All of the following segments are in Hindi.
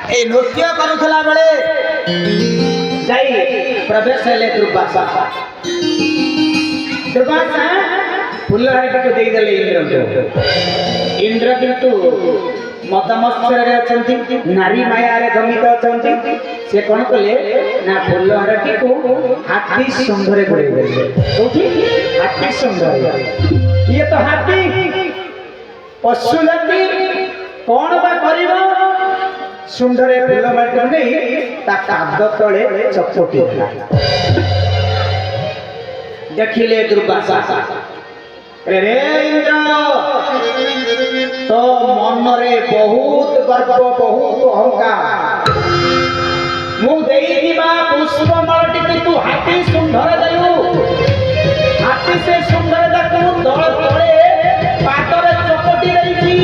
ए नृत्य करुला बेले जाई प्रवेश हेले दुर्वासा दुर्वासा फुलहारी को दे देले इंद्र किंतु मदमत्सर नारी माया गमित अच्छा से कौन कले ना फुलहारी को हाथी सुंदर हाथी सुंदर ये तो हाथी पशु जाति कौन बा करिबो सुंदर फूल बाटी नहीं पाद तले चपटी देखिले दुर्वासा रे इंद्र तो मन रे बहुत गर्व बहुत अहंकार मु देइबा पुष्पमालटी कि तू हाथी सुंदर देलु हाथी से सुंदर देखु दल तले पादरे चपटी रही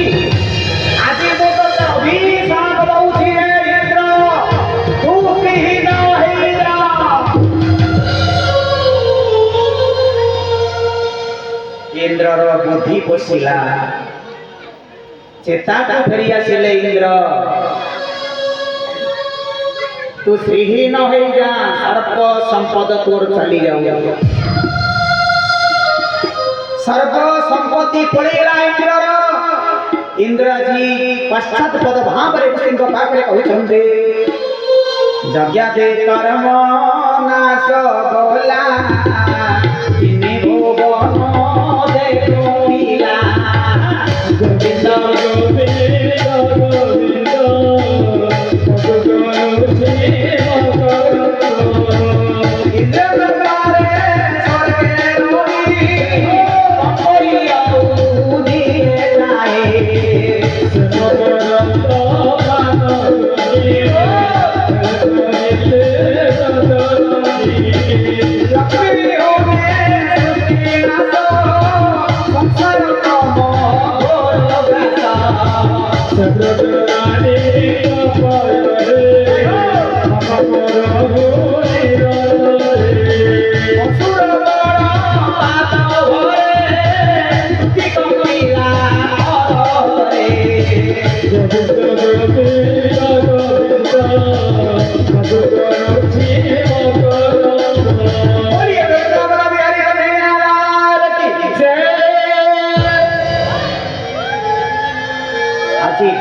आज मु तो अभिशाप दउछि रे इंद्र तू कहि न हेरा इंद्र रो बुद्धि पसिला चेता को फेरी आसिले इंद्र तू श्रीहीन हो जा सर्प संपद तोर चली जाऊ सर्प संपत्ति पड़ेगा इंद्र इंद्रजी पश्चात पद भाव पाखे कहते जज्ञा दे कर्म नाश गला भुवन गोविंद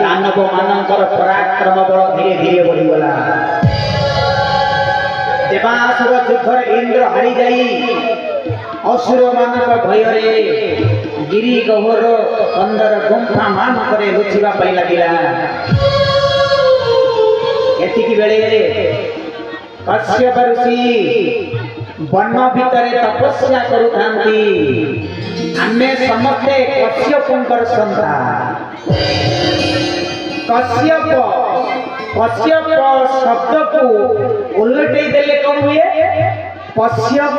दानव मानकर पराक्रम बल धीरे धीरे बढ़ीगला देवासुर युद्ध इंद्र हारी जाई असुर मानक भय गिरी गहर कंदर गुंफा मानक लुचिबा लगिला एतिकी बेले कश्यप ऋषि वन भितर तपस्या करुथांती आमे समस्ते कश्यपंकर संतान कश्यप कश्यप शब्द को उल्टे देले कौन हुए पश्यप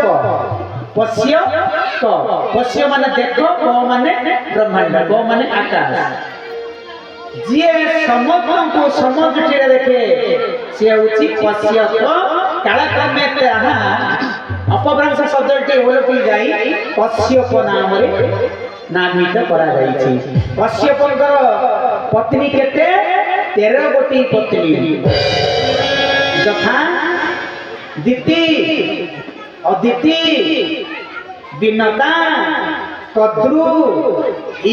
पश्यप पश्य माने देखो क माने ब्रह्मांड ग माने आकाश जे समस्त को समझ देखे से होची पश्यप कालक्रमे ताहा अपभ्रंश शब्दटी उल्टी जाई पश्यप नाम रे नामित करा जाईछि कश्यपंकर पत्नी केते 13 गोटी पत्नी जथा दिति अदिति विनता कद्रु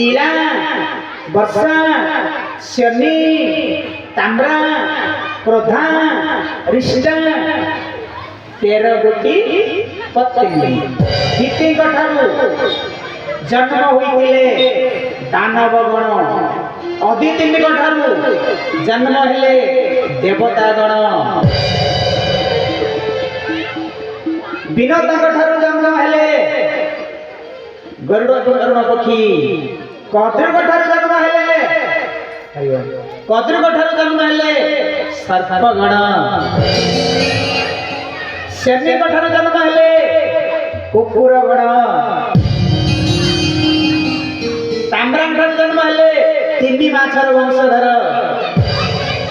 ईला वर्षा शनि ताम्रा क्रोधा रिष्टा 13 गोटी पत्नी दिति कठारु जन्म होइले दानव गण अदिति ठारू जन्म हेले देवता गण विनता ठारू जन्म हेले गरुड़ गरुड़ पक्षी कद्रुक ठारू जन्म हेले कद्रुक ठारू जन्म हेले सर्प गण शनि ठारू जन्म हेले कुकुर गण ताम्रांग ठारू जन्म हेले तिमी माछर वंशधर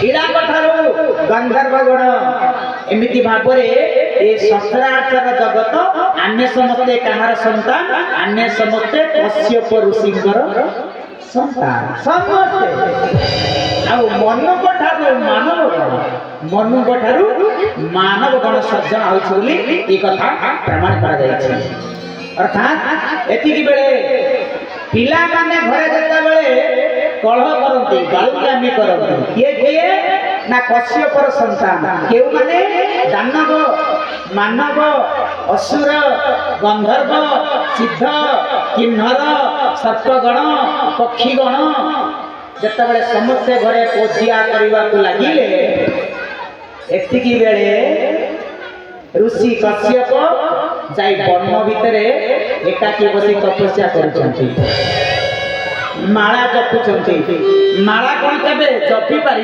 इड़ा ठारू गंधर्व गण एमिति भाବରେ ए सचराचर जगत अन्य समस्ते कहार संतान अन्य समस्ते कश्यप ऋषिंकर संतान समस्ते आ मन ठारू ମାନବ ଗଣ ମନୁଙ୍କ ଠାରୁ ମାନବ ଗଣ ସର୍ଜନ ହେଉଛି ବୋଲି ଏ କଥା ପ୍ରମାଣ କରାଯାଇଛି। ଅର୍ଥାତ୍ ଏତିକି ବେଳେ ପିଲାମାନେ ଘରେ ଯେତେବେଳେ କଳହ କରନ୍ତି ଗାଳୁଗାମି କରନ୍ତି କିଏ କିଏ ନା କଶ୍ୟପର ସନ୍ତାନ କେଉଁମାନେ ଦାନବ ମାନବ ଅସୁର ଗନ୍ଧର୍ବ ସିଦ୍ଧ କିନ୍ନର ସର୍ପଗଣ ପକ୍ଷୀଗଣ ଯେତେବେଳେ ସମସ୍ତେ ଘରେ ପୂଜା କରିବାକୁ ଲାଗିଲେ ଏତିକି ବେଳେ ଋଷି କଶ୍ୟପ ଯାଇ ବନ ଭିତରେ ଏକାକୀ ବସି ତପସ୍ୟା କରୁଛନ୍ତି ମାଳା ଜପୁଛନ୍ତି। ମାଳା କଣ କେବେ ଜପି ପାରି